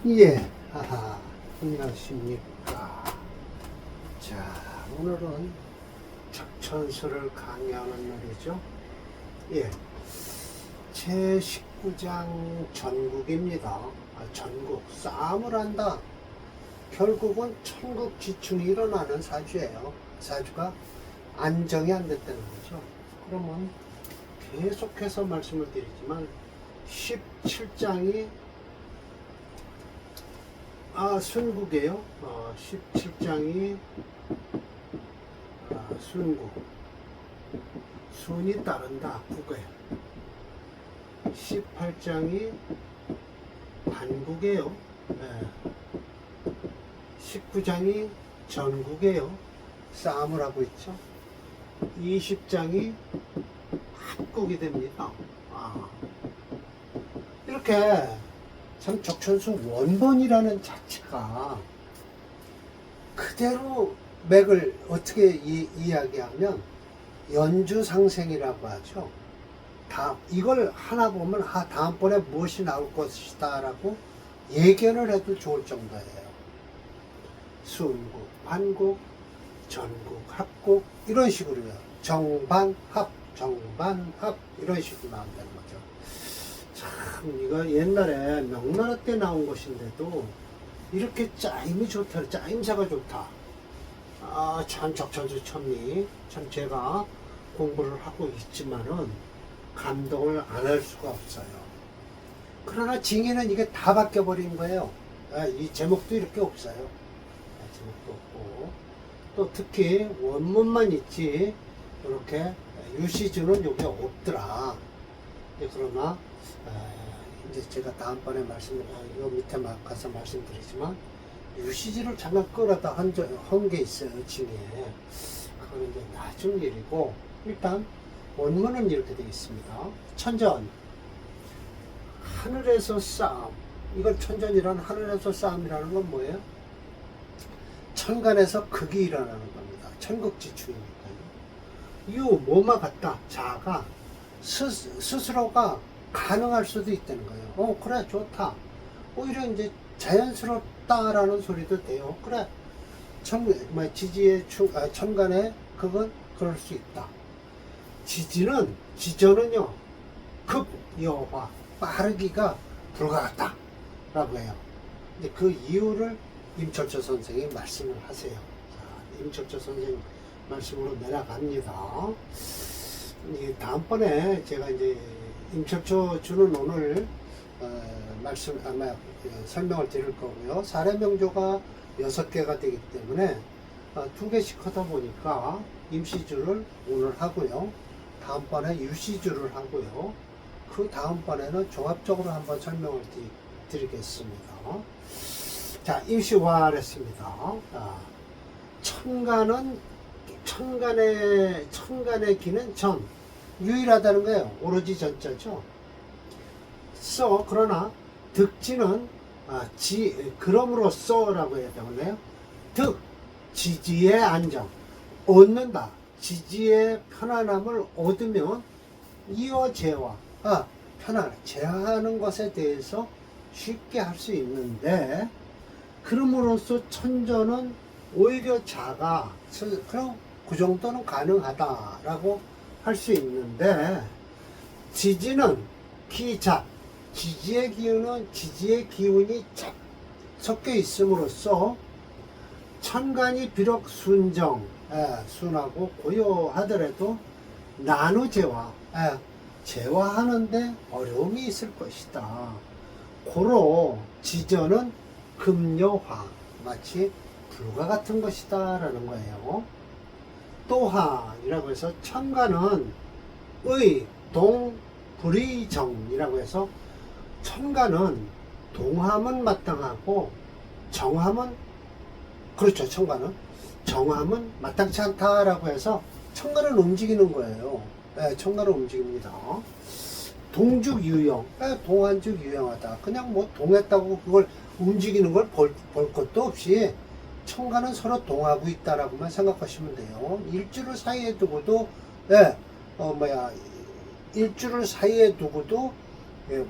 예, 안녕하십니까. 자, 오늘은 적천수를 강의하는 날이죠. 예, 제 19장 전국입니다. 전국, 싸움을 한다. 결국은 천국지충이 일어나는 사주예요. 사주가 안정이 안 됐다는 거죠. 그러면 계속해서 말씀을 드리지만 17장이 순국이에요. 17장이 순국. 순이 따른다. 국에. 18장이 반국이에요. 19장이 전국이에요. 싸움을 하고 있죠. 20장이 합국이 됩니다. 이렇게 참 적천수 원본이라는 자체가 그대로 맥을 어떻게 이야기하면 연주상생이라고 하죠. 이걸 하나 보면 다음번에 무엇이 나올 것이다 라고 예견을 해도 좋을 정도예요. 순국, 반국, 전국, 합국 이런 식으로요. 정반합, 정반합 이런 식으로 나온다는 거죠. 참 이거 옛날에 명나라 때 나온 것인데도 이렇게 짜임이 좋다, 짜임새가 좋다. 참 적천수 천리 참 제가 공부를 하고 있지만은 감동을 안 할 수가 없어요. 그러나 징의는 이게 다 바뀌어버린 거예요. 이 제목도 이렇게 없어요. 제목도 없고 또 특히 원문만 있지 이렇게 유시주는 여기 없더라. 그러나 이제 제가 다음번에 요 밑에 가서 말씀드리지만 유시지를 잠깐 끌어다 한 게 있어요. 징에 그거는 이제 나중 일이고 일단 원문은 이렇게 되어 있습니다. 천전 하늘에서 싸움. 이걸 천전이라는 하늘에서 싸움이라는 건 뭐예요? 천간에서 극이 일어나는 겁니다. 천극지충이니까요. 이 뭐만 같다. 자가 스스로가 가능할 수도 있다는 거예요. 그래 좋다. 오히려 이제 자연스럽다라는 소리도 돼요. 그래 지지의 천간에 극은 그럴 수 있다. 지저는요 급 여화 빠르기가 불가하다 라고 해요. 이제 그 이유를 임철조 선생이 말씀을 하세요. 자, 임철조 선생 말씀으로 내려갑니다. 다음번에 제가 이제 임철조 주는 오늘 설명을 드릴 거고요. 사례명조가 6개가 되기 때문에 2개씩 하다 보니까 임시주를 오늘 하고요. 다음번에 유시주를 하고요. 그 다음번에는 종합적으로 한번 설명을 드리겠습니다. 자, 임시화했습니다. 천간의 기는 전, 유일하다는 거예요. 오로지 전자죠. 그러나 득지는 그럼으로써라고 해야 되겠네요. 지지의 안정, 얻는다. 지지의 편안함을 얻으면 이어제화, 제하하는 것에 대해서 쉽게 할 수 있는데, 그럼으로써 천전은 오히려 자가, 그럼 그 정도는 가능하다라고 할 수 있는데, 지지는 기작, 지지의 기운이 섞여 있음으로써 천간이 비록 순하고 고요하더라도 나누제화, 제화하는데 어려움이 있을 것이다. 고로 지전은 금요화, 마치 불과 같은 것이다 라는 거예요. 또한이라고 해서 천간은 불의정이라고 해서 천간은 동함은 마땅하고 정함은 그렇죠. 정함은 마땅치 않다라고 해서 천간은 움직이는 거예요. 천간은 움직입니다. 동죽유영, 동안죽유영하다. 그냥 뭐 동했다고 그걸 움직이는 걸 볼 것도 없이 천간은 서로 동하고 있다라고만 생각하시면 돼요. 일주를 사이에 두고도 일주를 사이에 두고도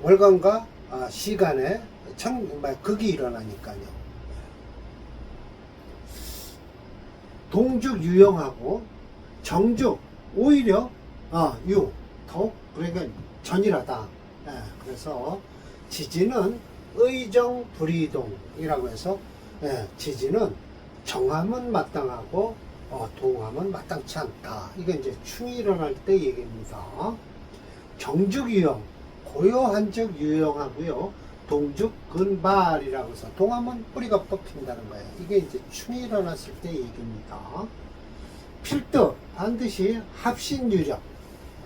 월간과 시간에 극이 일어나니까요. 동죽 유형하고 정죽 오히려 더욱 그러니까 전일하다. 예, 그래서 지지는 의정불이동이라고 해서 지지는 정함은 마땅하고 동함은 마땅치 않다. 이건 이제 충이 일어날 때 얘기입니다. 정죽 유형, 고요한죽 유형하고요. 동죽 근발이라고 해서 동함은 뿌리가 뽑힌다는 거예요. 이게 이제 충이 일어났을 때 얘기입니다. 필득 반드시 합신 유력,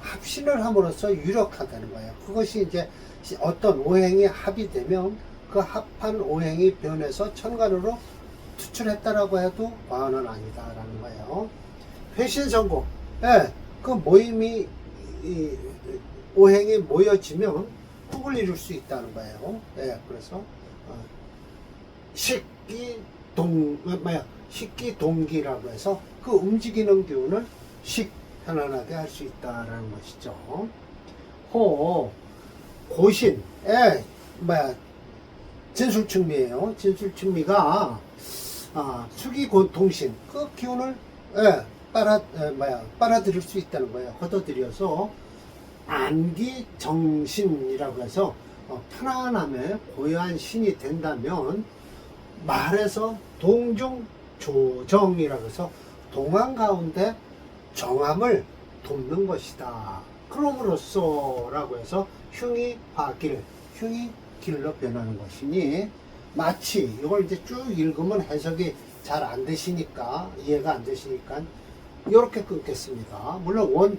합신을 함으로써 유력하다는 거예요. 그것이 이제 어떤 오행이 합이 되면 그 합한 오행이 변해서 천간으로 투출했다라고 해도 과언은 아니다라는 거예요. 회신성공, 그 모임이 오행이 모여지면 국을 이룰 수 있다는 거예요. 그래서 식기동기라고 해서 그 움직이는 기운을 편안하게 할 수 있다라는 것이죠. 고신, 진술충미예요. 진술충미가 수기곤통신 그 기운을 빨아들일 수 있다는 거예요. 걷어들여서 안기정신이라고 해서 편안함에 고요한 신이 된다면 말해서 동중조정이라고 해서 동안 가운데 정함을 돕는 것이다. 그럼으로써 라고 해서 흉이 화길, 흉이 길로 변하는 것이니 마치 이걸 이제 쭉 읽으면 해석이 잘 안 되시니까 이해가 안 되시니까 이렇게 끊겠습니다. 물론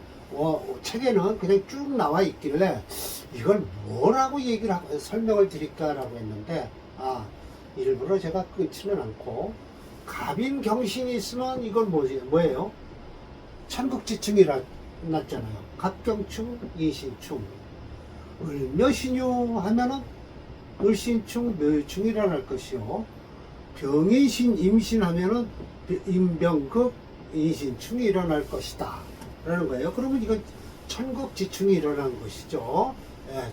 책에는 그냥 쭉 나와 있길래 이걸 뭐라고 얘기를 하고 설명을 드릴까라고 했는데 일부러 제가 끊지는 않고 갑인경신이 있으면 이건 뭐예요? 천국지충이라 났잖아요. 갑경충, 이신충. 을묘신유 하면은 을신충, 묘충이라 할 것이요. 병인신, 임신하면은 임병극, 인신충이 일어날 것이다. 라는 거예요. 그러면 이건 천국지충이 일어난 것이죠.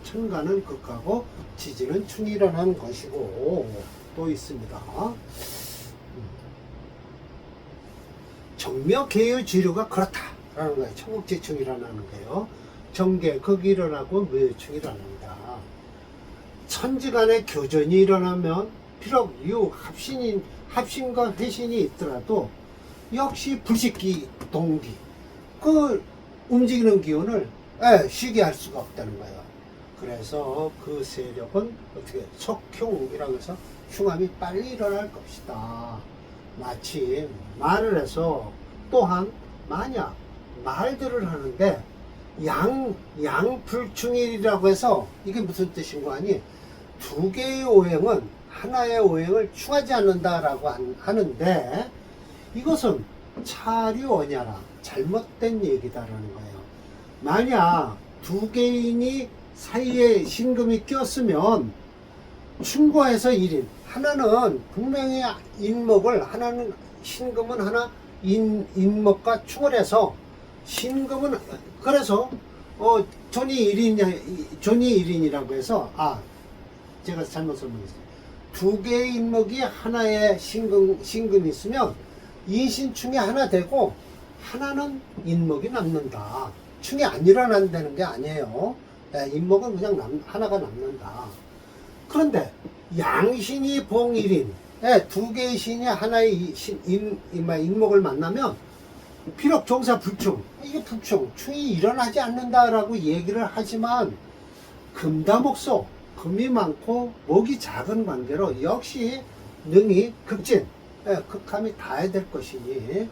천간은 극하고 지지는 충이 일어난 것이고 또 있습니다. 정묘개유 지류가 그렇다라는 거예요. 천국지충이라는 거예요. 정계, 극이 일어나고 묘충이 일어납니다. 천지간의 교전이 일어나면 비록 합신과 회신이 있더라도 역시 불식기 동기 그 움직이는 기운을 쉬게 할 수가 없다는 거예요. 그래서 그 세력은 어떻게 속흉이라고 해서 흉함이 빨리 일어날 것이다. 마치 말을 해서 또한 만약 말들을 하는데 양불충일이라고 해서 이게 무슨 뜻인 거 아니? 두 개의 오행은 하나의 오행을 충하지 않는다라고 하는데 이것은 차류언야라 잘못된 얘기다라는 거예요. 만약 두 개인이 사이에 신금이 꼈으면 충고해서 1인 하나는 분명히 인목을 하나는 신금은 하나 인목과 충을 해서 신금은 그래서 존이 1인이라고 해서 제가 잘못 설명했어요. 두 개의 인목이 하나의 신금이 있으면 인신충이 하나 되고 하나는 인목이 남는다. 충이 안 일어난다는 게 아니에요. 인목은 그냥 하나가 남는다. 그런데 양신이 봉일인 두 개의 신이 하나의 인목을 만나면 비록 종사 불충 이게 불충 충이 일어나지 않는다라고 얘기를 하지만 금다목소 금이 많고 목이 작은 관계로 역시 능이 극진 극함이 닿아야 될 것이니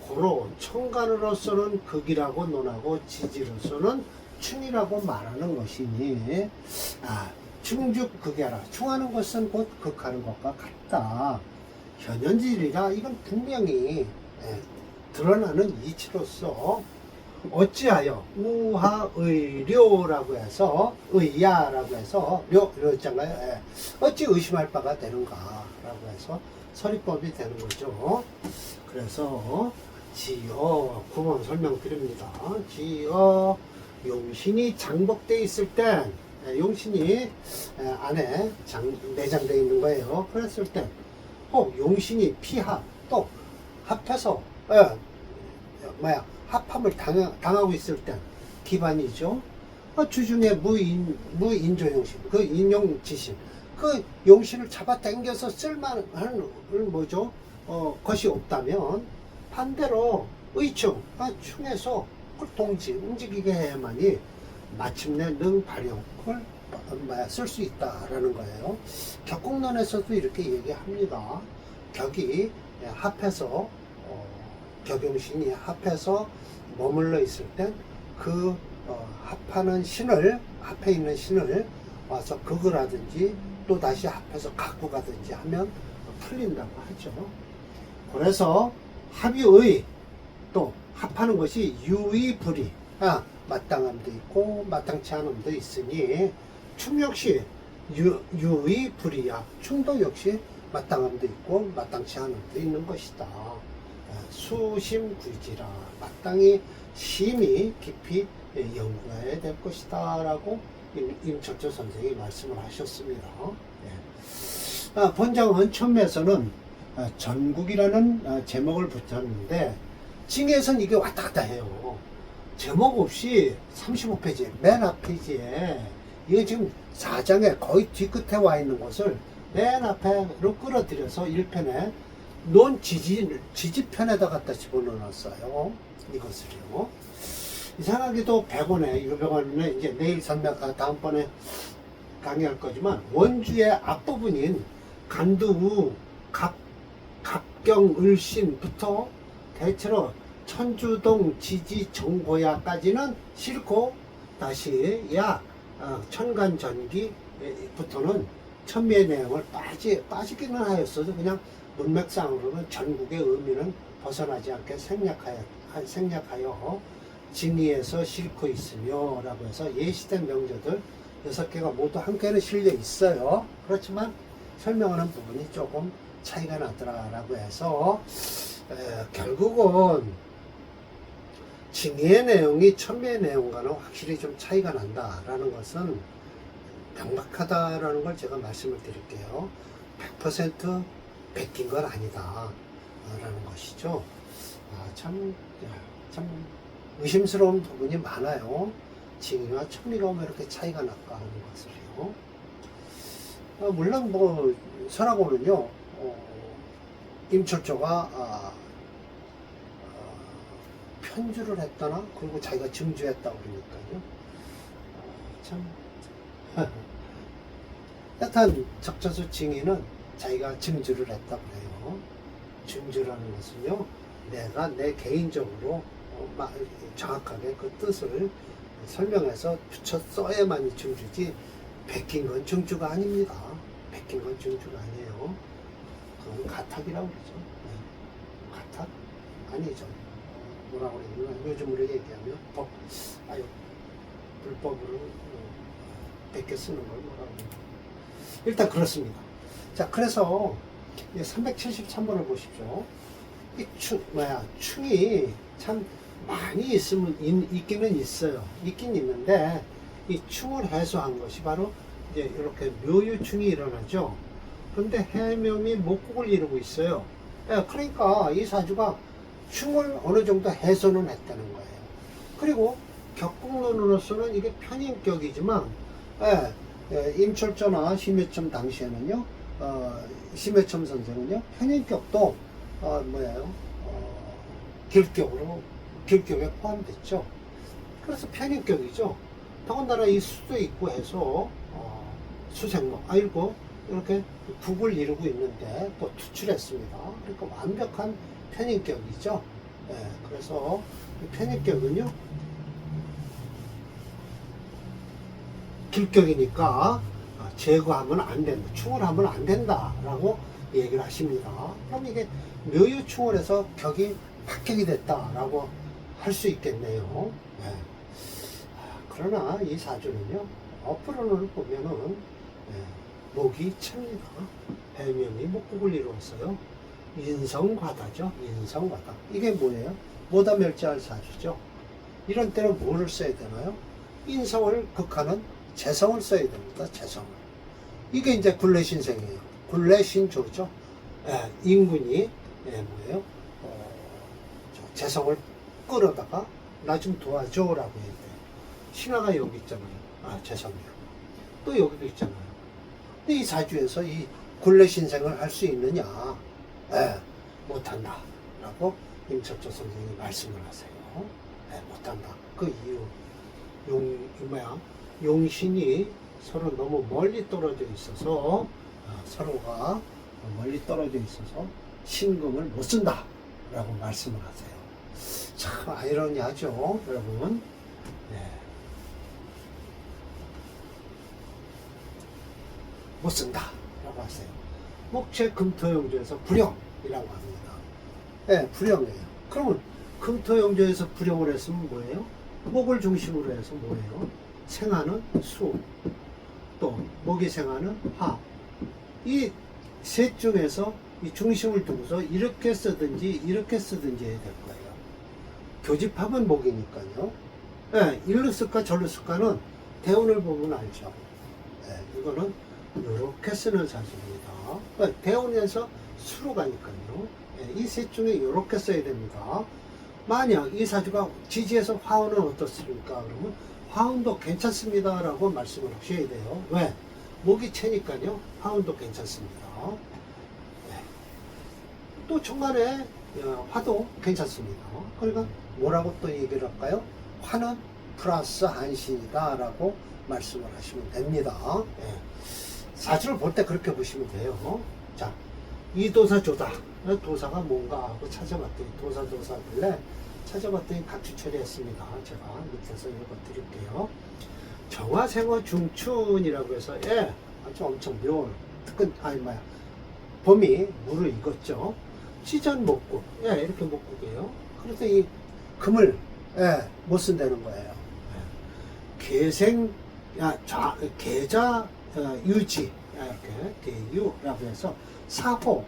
고로 천간으로서는 극이라고 논하고 지지로서는 충이라고 말하는 것이니 충죽 극이라 충하는 것은 곧 극하는 것과 같다. 현현질이라 이건 분명히 드러나는 이치로서 어찌하여 우하의료라고 해서 의야라고 해서 료잖아요. 어찌 의심할 바가 되는가 라고 해서 서리법이 되는 거죠. 그래서 지어 구문 설명드립니다. 지어 용신이 장복돼 있을 땐 용신이 안에 내장되어 있는 거예요. 그랬을 때 용신이 피합 또 합해서 합함을 당하고 있을 때 기반이죠. 주중에 무인조용신, 그 인용지신, 그 용신을 잡아 당겨서 쓸만한 것이 없다면 반대로 의충, 충에서 동지 움직이게 해야만이 마침내 능발용을 쓸 수 있다라는 거예요. 격국론에서도 이렇게 얘기합니다. 격이 합해서 격용신이 합해서 머물러 있을 땐 그 합하는 신을, 합해 있는 신을 와서 극을 또 다시 합해서 갖고 가든지 하면 풀린다고 하죠. 그래서 합의의 또 합하는 것이 유의불이 마땅함도 있고 마땅치 않음도 있으니 충 역시 유의불이야. 충도 역시 마땅함도 있고 마땅치 않음도 있는 것이다. 수심구지라 마땅히 심히 깊이 연구해야 될 것이다 라고 임철조 선생이 말씀을 하셨습니다. 본장은 처음에서는 전국이라는 제목을 붙였는데 징에서는 이게 왔다 갔다 해요. 제목 없이 35페이지 맨 앞 페이지에 이거 지금 4장에 거의 뒤끝에 와 있는 것을 맨 앞에로 끌어들여서 1편에 논 지지편에다 갖다 집어넣었어요. 이것을요. 이상하게도 100원에, 600원에 이제 내일 다음번에 강의할 거지만 원주의 앞부분인 간두우, 갑경을신부터 대체로 천주동, 지지, 정고야까지는 싫고 다시 약 천간전기부터는 천미의 내용을 빠지기는 하였어도 그냥 문맥상으로는 전국의 의미는 벗어나지 않게 생략하여 징의에서 싣고 있으며 라고 해서 예시된 명저들 6개가 모두 함께는 실려 있어요. 그렇지만 설명하는 부분이 조금 차이가 나더라라고 해서 결국은 징의의 내용이 천미의 내용과는 확실히 좀 차이가 난다라는 것은 명확하다라는 걸 제가 말씀을 드릴게요. 100% 베낀 건 아니다 라는 것이죠. 참 의심스러운 부분이 많아요. 징의와 천미가 왜 이렇게 차이가 날까 하는 것을요. 물론 설하고는요 임철조가 편주를 했다나 그리고 자기가 증주했다고 그러니까요. 여튼 적저수 징의는 자기가 증주를 했다고 해요. 증주라는 것은요 내가 내 개인적으로 정확하게 그 뜻을 설명해서 붙여 써야만이 증주지 베낀 건 증주가 아닙니다. 베낀 건 증주가 아니에요. 그건 가탁이라고 그러죠. 가탁? 아니죠. 뭐라고 그러냐면 요즘으로 얘기하면 불법으로 베껴 쓰는 걸 뭐라고 그러냐. 일단 그렇습니다. 자, 그래서 373번을 보십시오. 이 충이 참 많이 있기는 있어요. 있긴 있는데 이 충을 해소한 것이 바로 이제 이렇게 묘유충이 일어나죠. 그런데 해묘미 목국을 이루고 있어요. 그러니까 이 사주가 충을 어느 정도 해소는 했다는 거예요. 그리고 격국론으로서는 이게 편인격이지만 임철조나 심여첨 당시에는요 심여첨 선생은요 편인격도 길격에 포함됐죠. 그래서 편인격이죠. 더군다나 이 수도 있고 해서 수생목 아이고 이렇게 국을 이루고 있는데 또 투출했습니다. 그러니까 완벽한 편인격이죠. 그래서 이 편인격은요 길격이니까 제거하면 안 된다, 충을 하면 안 된다라고 얘기를 하십니다. 그럼 이게 묘유충을 해서 격이 합격이 됐다라고 할 수 있겠네요. 그러나 이 사주는요 어플론을 보면은 목이 찹니다. 해명이 목국을 이루었어요. 인성과다죠. 인성과다. 이게 뭐예요? 모다멸지할 사주죠. 이런 때는 뭐를 써야 되나요? 인성을 극하는 재성을 써야 됩니다. 재성을. 이게 이제 굴레신생이에요. 굴레신조죠. 예, 인군이 뭐예요? 재성을 끌어다가 나 좀 도와줘라고 해야 돼요. 신화가 여기 있잖아요. 아, 재성이요. 또 여기도 있잖아요. 근데 이 사주에서 이 굴레신생을 할 수 있느냐? 예, 못한다. 라고 임철조 선생님이 말씀을 하세요. 예, 못한다. 그 이유, 용신이 서로 너무 멀리 떨어져 있어서, 서로가 멀리 떨어져 있어서 신금을 못 쓴다. 라고 말씀을 하세요. 참 아이러니하죠, 여러분. 예. 못 쓴다. 라고 하세요. 목체 금토용조에서 불영이라고 합니다. 예, 불영이에요. 그러면 금토용조에서 불영을 했으면 뭐예요? 목을 중심으로 해서 뭐예요? 생화는 수, 또 목이 생화는 화. 이 셋 중에서 이 중심을 두고서 이렇게 쓰든지 이렇게 쓰든지 해야 될 거예요. 교집합은 목이니까요. 예, 일로 쓸까 절로 쓸까는 대운을 보면 알죠. 예, 이거는 이렇게 쓰는 사주입니다. 예, 대운에서 수로 가니까요. 예, 이 셋 중에 이렇게 써야 됩니다. 만약 이 사주가 지지에서 화운은 어떻습니까? 그러면 화운도 괜찮습니다. 라고 말씀을 하셔야 돼요. 왜? 목이 채니까요. 화운도 괜찮습니다. 네. 또 중간에 화도 괜찮습니다. 그러니까 뭐라고 또 얘기를 할까요? 화는 플러스 한신이다 라고 말씀을 하시면 됩니다. 네. 사주를 볼 때 그렇게 보시면 돼요. 자, 이 도사 조다. 도사가 뭔가 하고 찾아봤더니 도사길래 찾아봤더니 각주 처리했습니다. 제가 밑에서 읽어드릴게요. 정화생화 중춘이라고 해서 예, 아주 엄청 묘한 범이 물을 익었죠. 시전 목국, 예, 이렇게 목국이에요. 그래서 이 금을 예, 못 쓴다는 거예요. 예. 계자 유지 이렇게 계유라고 해서 사호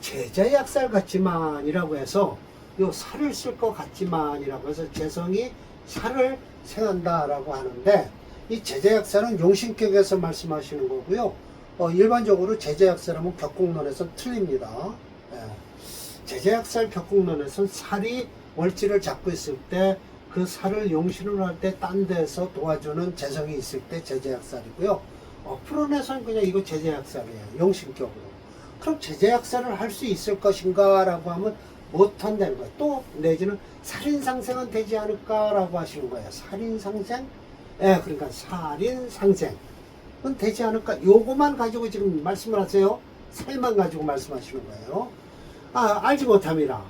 제자약살 같지만이라고 해서 요 살을 쓸 것 같지만이라고 해서 재성이 살을 생한다라고 하는데 이 제자약살은 용신격에서 말씀하시는 거고요. 일반적으로 제자약살하면 격국론에서 틀립니다. 예. 제자약살 격국론에서는 살이 월지를 잡고 있을 때 그 살을 용신으로 할 때 딴 데서 도와주는 재성이 있을 때 제자약살이고요. 풀어내서는 그냥 이거 제자약살이에요. 용신격으로. 그럼 제자약살을 할 수 있을 것인가 라고 하면 못한다는 거예요. 또 내지는 살인상생은 되지 않을까 라고 하시는 거예요. 살인상생? 예, 그러니까 살인상생은 되지 않을까. 요거만 가지고 지금 말씀을 하세요. 살만 가지고 말씀하시는 거예요. 아, 알지 못함이라.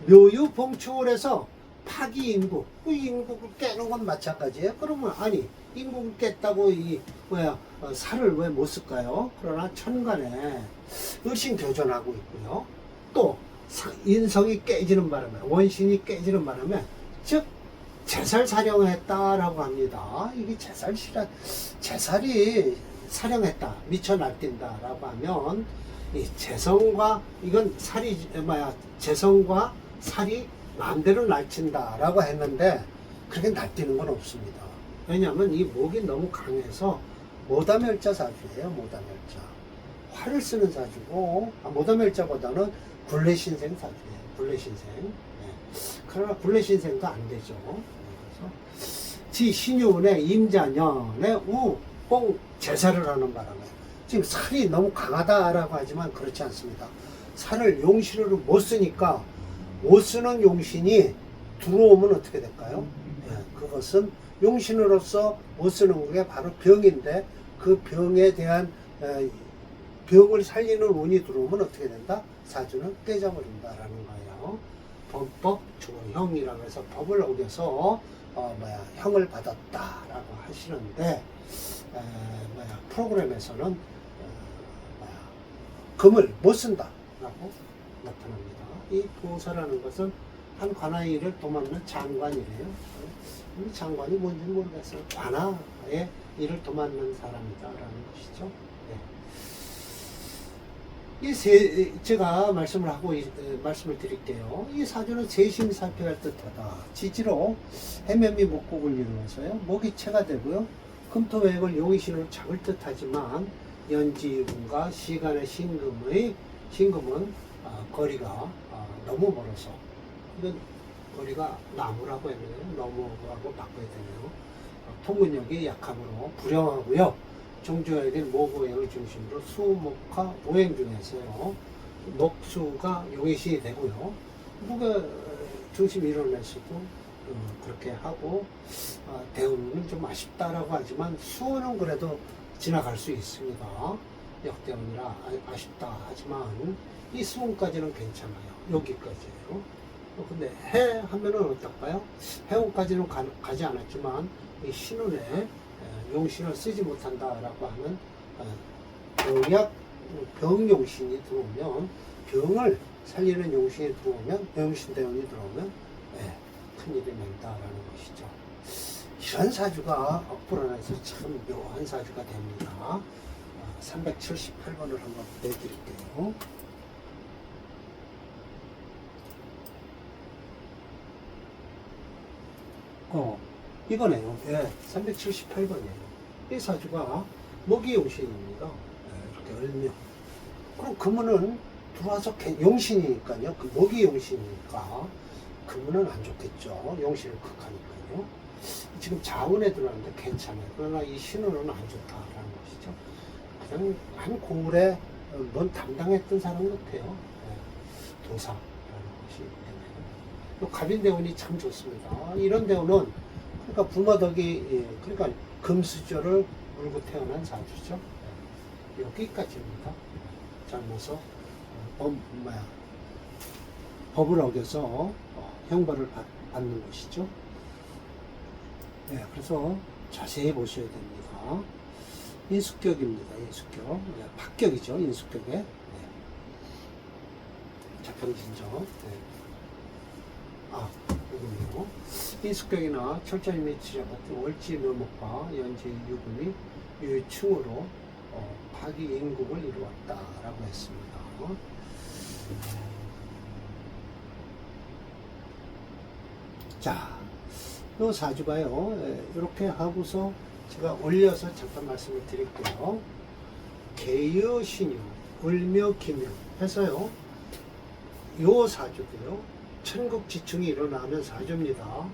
묘유봉축을해서 파기인국, 그 인국을 깨는 건 마찬가지예요. 그러면 아니 인국을 깼다고 살을 왜 못 쓸까요? 그러나 천간에 을신교전하고 있고요. 또 인성이 깨지는 바람에 원신이 깨지는 바람에 즉 제살 사령했다라고 합니다. 이게 제살이 사령했다, 미쳐 날뛴다라고 하면 이 재성과 이건 재성과 살이 마음대로 날친다라고 했는데 그렇게 날뛰는 건 없습니다. 왜냐하면 이 목이 너무 강해서 모다멸자 사주예요. 모다멸자. 화를 쓰는 사주고 모다멸자보다는 굴레신생 사주예요. 굴레신생. 네. 그러나 굴레신생도 안 되죠. 그래서 지신유운의 임자년의 우뽕 제사를 하는 바람에 지금 살이 너무 강하다라고 하지만 그렇지 않습니다. 살을 용신으로 못 쓰니까 못 쓰는 용신이 들어오면 어떻게 될까요? 예, 그것은 용신으로서 못 쓰는 게 바로 병인데 그 병에 대한 병을 살리는 운이 들어오면 어떻게 된다? 사주는 깨져버린다라는 거예요. 범법 조형이라고 해서 법을 어겨서 형을 받았다라고 하시는데 프로그램에서는 금을 못 쓴다라고 나타납니다. 이 도사라는 것은 한 관아의 일을 도맡는 장관이래요. 이 장관이 뭔지 모르겠어요. 관아의 일을 도맡는 사람이다라는 것이죠. 네. 제가 말씀을 드릴게요. 이 사주는 세심히 살펴야 할 듯하다. 지지로 해면미 목곡을 이루어서요. 목이 체가 되고요. 금토액을 용의신으로 잡을 듯하지만 연지유금과 시간의 신금은 거리가 너무 멀어서, 이건 거리가 나무라고 해야 되나요? 너무라고 바꿔야 되네요. 통근력이 약하므로 불량하고요. 정조에겐 모고행을 중심으로 수목화 오행 중에서요, 목수가 용의신이 되고요. 목의 중심 이뤄냈어도 그렇게 하고, 대운은 좀 아쉽다라고 하지만 수호는 그래도 지나갈 수 있습니다. 역대운이라 아쉽다 하지만 이 수운까지는 괜찮아요. 여기까지예요. 근데 해 하면은 어떨까요? 해운까지는 가지 않았지만 이 신운에 용신을 쓰지 못한다라고 하면 병용신이 들어오면, 병을 살리는 용신이 들어오면, 병신 대운이 들어오면 큰일이 난다라는 것이죠. 이런 사주가 불안해서 참 묘한 사주가 됩니다. 378번을 한번 내드릴게요. 이거네요. 378번이에요. 이 사주가 목이용신입니다. 이렇게 을묘. 그럼 금은은 들어와서 용신이니까요. 그 목이용신이니까 금은은 안 좋겠죠. 용신을 극하니까요. 지금 자운에 들어왔는데 괜찮아요. 그러나 이 신운은 안 좋다라는 것이죠. 그냥 한 고을에 뭔 담당했던 사람 같아요. 도사라는 것이 되네요. 갑인대운이 참 좋습니다. 이런 대운은 그러니까 부모덕이, 그러니까 금수저를 물고 태어난 사주죠. 여기까지입니다. 잘못서 법을 어겨서 형벌을 받는 것이죠. 그래서 자세히 보셔야 됩니다. 인수격입니다. 인수격. 합격이죠. 인수격에. 자평진정. 이군요. 인수격이나 철저히 매치자 같은 월지 묘목과 연지 유금이 유충으로 파기 인국을 이루었다라고 했습니다. 자, 이 사주가요, 이렇게 하고서 제가 올려서 잠깐 말씀을 드릴게요. 개유, 신유, 을묘, 기묘 해서요, 요 사주도요, 천국지충이 일어나면 사주입니다.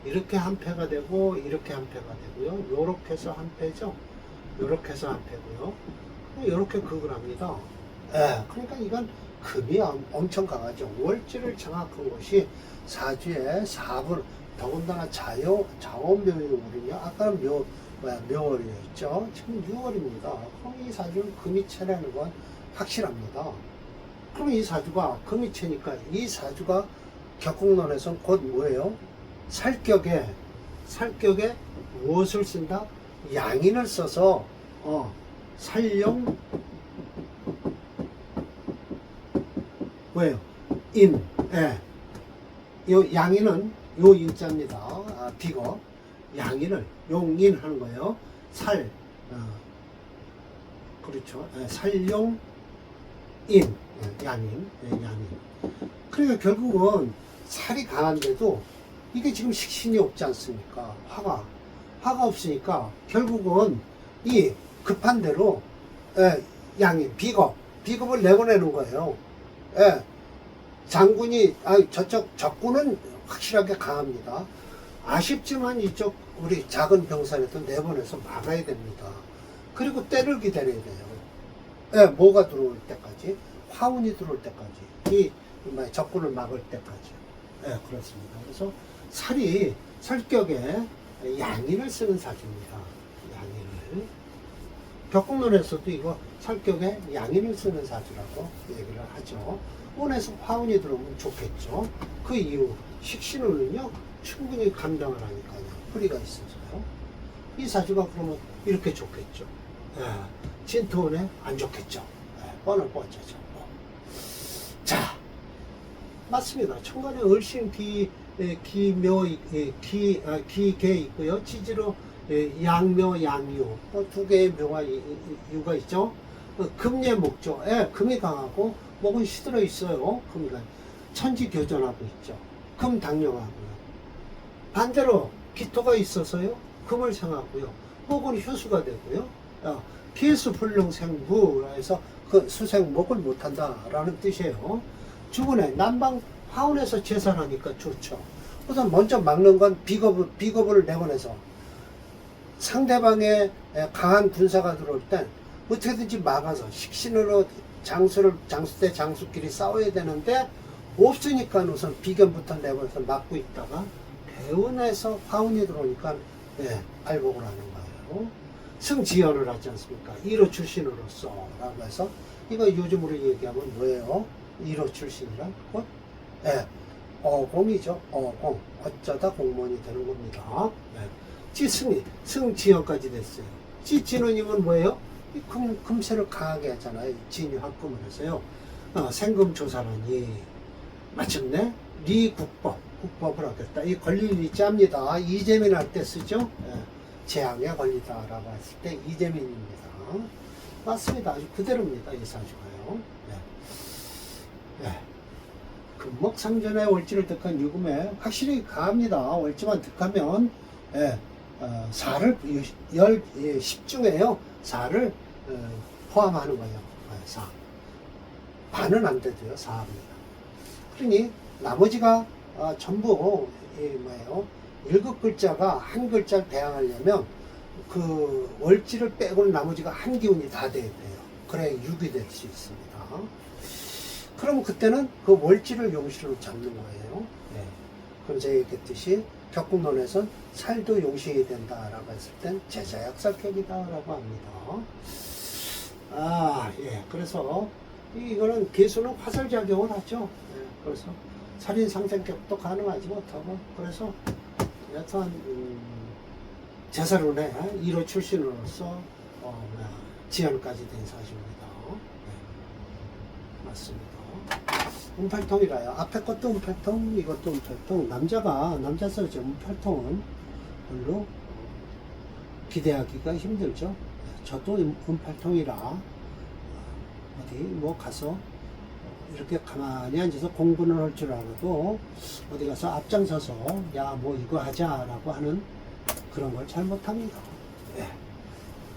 이렇게 한 패가 되고, 이렇게 한 패가 되고요, 요렇게 해서 한 패죠. 요렇게 해서 한 패고요, 요렇게 극을 합니다. 그러니까 이건 금이 엄청 강하죠. 월지를 장악한 것이 사주의 4분, 더군다나 자원묘월이거든요. 아까는 묘월이었죠. 지금 6월입니다. 그럼 이 사주는 금이 채라는 건 확실합니다. 그럼 이 사주가 금이 채니까 이 사주가 격국론에서는 곧 뭐예요? 살격에 무엇을 쓴다? 양인을 써서 살용 왜요? 인. 요 양인은 요 인자입니다. 비거. 양인을 용인 하는 거예요. 그렇죠. 살용 인. 양인. 양인. 그러니까 결국은 살이 강한데도 이게 지금 식신이 없지 않습니까? 화가 없으니까 결국은 이 급한 대로 양인, 비겁을 내보내는 거예요. 장군이, 저쪽 적군은 확실하게 강합니다. 아쉽지만 이쪽 우리 작은 병사에도 내보내서 막아야 됩니다. 그리고 때를 기다려야 돼요. 뭐가 들어올 때까지, 화운이 들어올 때까지, 이 적군을 막을 때까지. 그렇습니다. 그래서 살격에 양인을 쓰는 사주입니다. 양인을. 격국론에서도 이거 살격에 양인을 쓰는 사주라고 얘기를 하죠. 운에서 화운이 들어오면 좋겠죠. 그 이유, 식신운은요, 충분히 감당을 하니까요. 뿌리가 있어서요. 이 사주가 그러면 이렇게 좋겠죠. 진토운에 안 좋겠죠. 뻔할 뻔하죠. 자, 맞습니다. 천간에 을신 기묘, 기계 있고요. 지지로 양묘, 양유. 두 개의 묘가 유가 있죠. 금예 목조. 금이 강하고 목은 시들어 있어요. 금이 천지 교전하고 있죠. 금 당령하고요. 반대로 기토가 있어서요. 금을 상하고요. 혹은 효수가 되고요. 필수불능생부 해서 그 수생목을 못한다라는 뜻이에요. 주군에 남방 화운에서 제살하니까 좋죠. 우선 먼저 막는 건 비겁을 내보내서 상대방의 강한 군사가 들어올 땐 어떻게든지 막아서 식신으로 장수 대 장수끼리 싸워야 되는데 없으니까 우선 비견부터 내보내서 막고 있다가 대운에서 화운이 들어오니까 발복을 하는 거예요. 승지연을 하지 않습니까? 1호 출신으로서 라고 해서 이거 요즘으로 얘기하면 뭐예요? 1호 출신이란 곧 어공이죠. 어공. 어쩌다 공무원이 되는 겁니다. 지승이 승지연까지 됐어요. 지진우님은 뭐예요? 금세를 강하게 하잖아요. 진유합금을 해서요. 생금조사라니 마침내 국법을 하겠다. 이 권리를 짭니다. 이재민 할 때 쓰죠. 재앙에 걸리다라고 했을 때 이재민입니다. 맞습니다. 아주 그대로입니다. 이 사주가요. 금목상전에 월지를 득한 유금에 확실히 가합니다. 월지만 득하면 사를 10중에요. 사를 포함하는 거예요. 4. 반은 안 돼도요. 4합니다. 그러니 나머지가 전부 뭐예요? 7글자가 한 글자를 대항하려면 그 월지를 빼고는 나머지가 한 기운이 다 돼야 돼요. 그래야 6이 될 수 있습니다. 그럼 그때는 그 월지를 용신으로 잡는 거예요. 그럼 제가 얘기했듯이 격국론에선 살도 용신이 된다라고 했을 땐 제자약살격이다라고 합니다. 그래서 이거는 개수는 화살작용을 하죠. 그래서 살인상생격도 가능하지 못하고, 그래서 여튼 제사론의 1호 출신으로서 지연까지 된 사주입니다. 맞습니다. 운팔통이라요. 앞에 것도 운팔통, 이것도 운팔통. 남자 써죠. 운팔통은 별로 기대하기가 힘들죠. 저도 운팔통이라 어디 뭐 가서 이렇게 가만히 앉아서 공부는 할 줄 알아도 어디 가서 앞장서서 야 뭐 이거 하자라고 하는 그런 걸 잘 못합니다.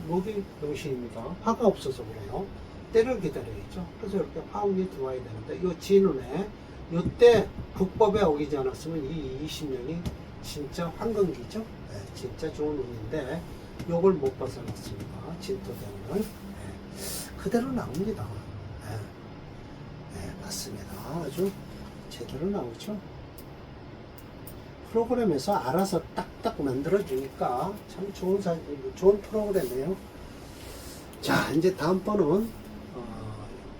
목이 용신입니다. 화가 없어서 그래요. 때를 기다려야죠. 그래서 이렇게 화운이 들어와야 되는데 이 진운에 이때 국법에 어기지 않았으면 이 20년이 진짜 황금기죠. 진짜 좋은 운인데 요걸 못 벗어났습니다. 진토대운을 그대로 나옵니다. 맞습니다. 아주 제대로 나오죠. 프로그램에서 알아서 딱딱 만들어주니까 참 좋은 프로그램이에요. 자, 이제 다음번은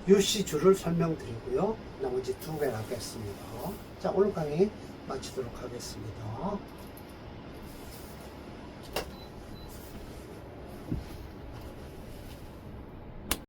유씨 줄을 설명드리고요. 나머지 2개 하겠습니다. 자, 오늘 강의 마치도록 하겠습니다.